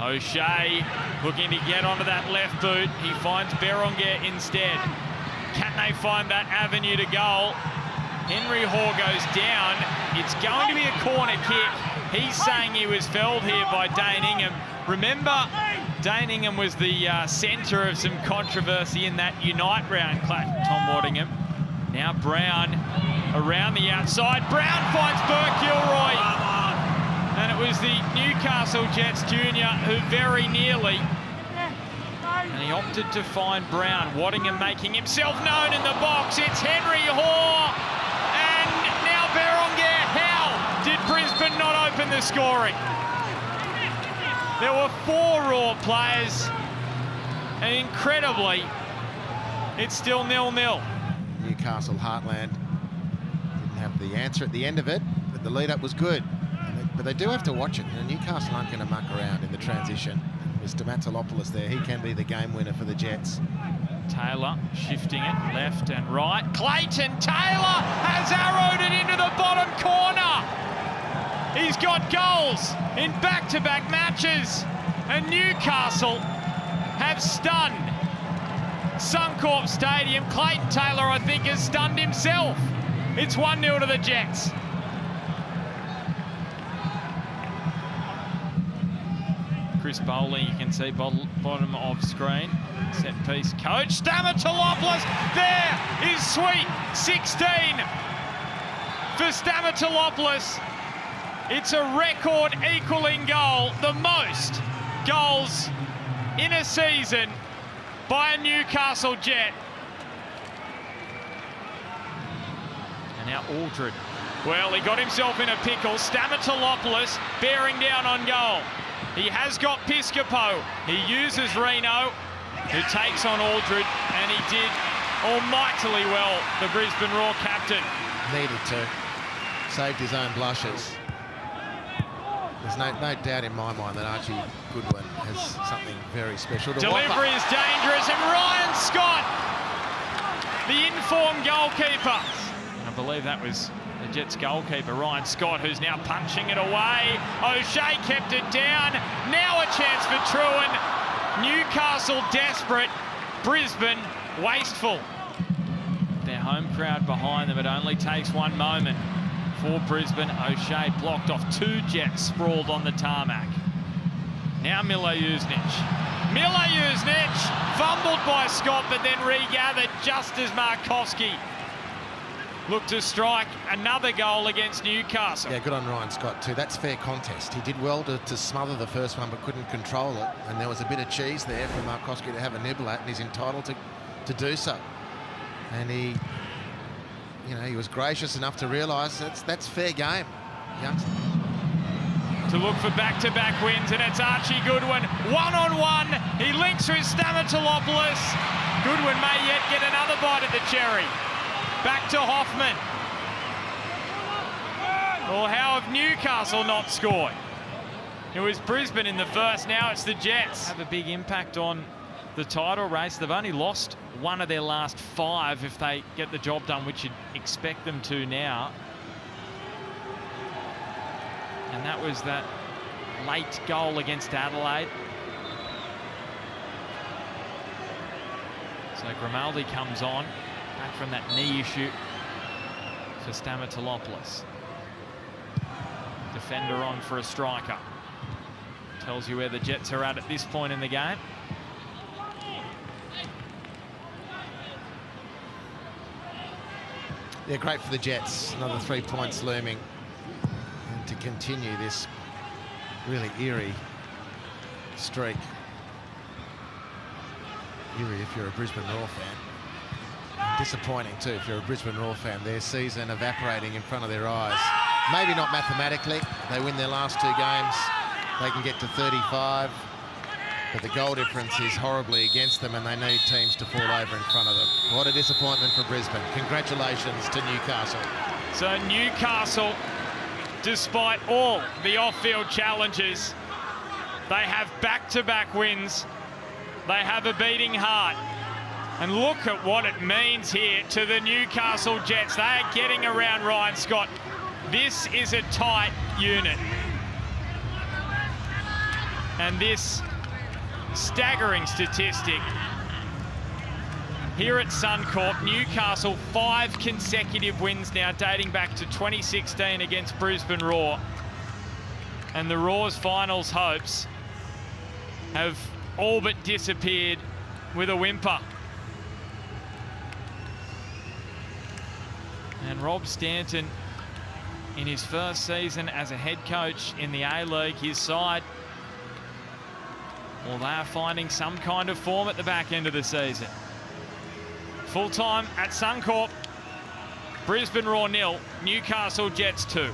O'Shea looking to get onto that left boot. He finds Berenguer instead. Can they find that avenue to goal? Henry Hoare goes down. It's going to be a corner kick. He's saying he was felled here by Dane Ingham. Remember, Dane Ingham was the centre of some controversy in that Unite round, Tom Waddingham. Now Brown around the outside. Brown finds Burke Gilroy. And it was the Newcastle Jets junior who very nearly, and he opted to find Brown. Waddingham making himself known in the box. It's Henry Hoare. And now Berenguer. How did Brisbane not open the scoring? There were 4 Roar players, and incredibly, it's still 0-0. Newcastle heartland didn't have the answer at the end of it, but the lead-up was good. But they do have to watch it. Newcastle aren't going to muck around in the transition. Mr. Matalopoulos there, he can be the game winner for the Jets. Taylor shifting it left and right. Clayton Taylor has arrowed it into the bottom corner. He's got goals in back-to-back matches. And Newcastle have stunned Suncorp Stadium. Clayton Taylor, I think, has stunned himself. It's 1-0 to the Jets. Chris Bowley, you can see bottom of screen. Set piece coach. Stamatolopoulos. There is sweet 16 for Stamatolopoulos. It's a record equaling goal, the most goals in a season by a Newcastle Jet. And now Aldred. Well, he got himself in a pickle. Stamatolopoulos bearing down on goal. He has got Piscopo. He uses Reno, who takes on Aldred, and he did almightily well, the Brisbane Roar captain. Needed to. Saved his own blushes. There's no doubt in my mind that Archie Goodwin has something very special to offer. Delivery is dangerous, and Ryan Scott, the informed goalkeeper. And I believe that was the Jets goalkeeper, Ryan Scott, who's now punching it away. O'Shea kept it down. Now a chance for Truan. Newcastle desperate. Brisbane wasteful. Their home crowd behind them. It only takes one moment for Brisbane. O'Shea blocked off 2 Jets sprawled on the tarmac. Now Miller Jusnic. Miller Jusnic fumbled by Scott, but then regathered just as Markowski looked to strike another goal against Newcastle. Yeah, good on Ryan Scott too. That's fair contest. He did well to smother the first one, but couldn't control it. And there was a bit of cheese there for Markowski to have a nibble at, and he's entitled to do so. And he was gracious enough to realise that's fair game, youngster. To look for back-to-back wins, and it's Archie Goodwin. One-on-one, he links with Stamatolopoulos. Goodwin may yet get another bite at the cherry. Back to Hoffman. Well, how have Newcastle not scored? It was Brisbane in the first, now it's the Jets. Have a big impact on the title race. They've only lost 1 of their last 5 if they get the job done, which you'd expect them to now. And that was that late goal against Adelaide. So Grimaldi comes on, back from that knee issue for Stamatolopoulos. Defender on for a striker. Tells you where the Jets are at this point in the game. Yeah, great for the Jets. Another 3 points looming. And to continue this really eerie streak. Eerie if you're a Brisbane Roar fan. And disappointing too if you're a Brisbane Roar fan. Their season evaporating in front of their eyes. Maybe not mathematically. They win their last 2 games. They can get to 35. But the goal difference is horribly against them, and they need teams to fall over in front of them. What a disappointment for Brisbane. Congratulations to Newcastle. So Newcastle, despite all the off-field challenges, they have back-to-back wins. They have a beating heart. And look at what it means here to the Newcastle Jets. They are getting around Ryan Scott. This is a tight unit. And this staggering statistic here at Suncorp, Newcastle 5 consecutive wins now dating back to 2016 against Brisbane Roar. And the Roar's finals hopes have all but disappeared with a whimper. And Rob Stanton, in his first season as a head coach in the A-League, his side, well, they are finding some kind of form at the back end of the season. Full time at Suncorp, Brisbane Roar 0, Newcastle Jets 2.